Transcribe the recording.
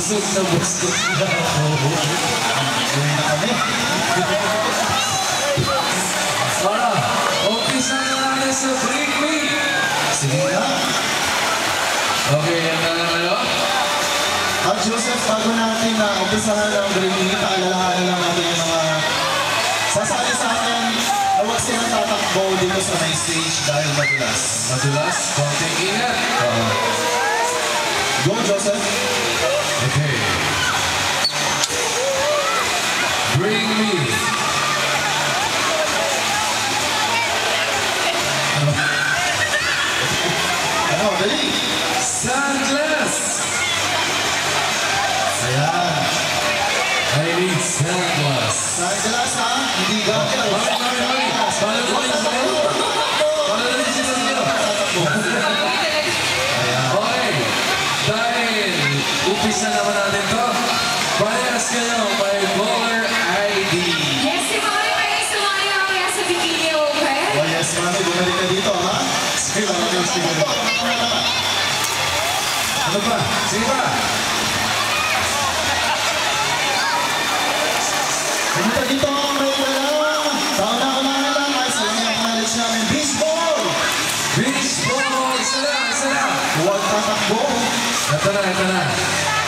Busog na busog na ako. Uwi na kami. Umpisa na natin sa Bring Me. Sige na. Okay, yan na kayo. Joseph, bago natin na umpisahan ng Bring Me, paalalahanan lang natin yung mga sasali sa akin na huwag silang tatakbo dito sa may stage dahil madulas. Madulas, konting ingat. Go, Joseph. Okay. Bring Me. Ano, dali. Sunglass. Ayan. I need sunglass. Sunglass ha? Hindi gagawin. Mami. Okay. Dahil umpisa naman natin to. Parehas kayo may baller ID. Yes, si Mami, may sumayo kaya sa bikini, okay? Oh yes, Mami, bumalik ka dito, ha? Sige lang, sige lang. Ano pa? Sige pa. Pumunta dito, may wala. Taon na kumahan lang, ay sa mga knowledge namin. Baseball! Baseball! Isa na! Huwag tatakbo. Ito na.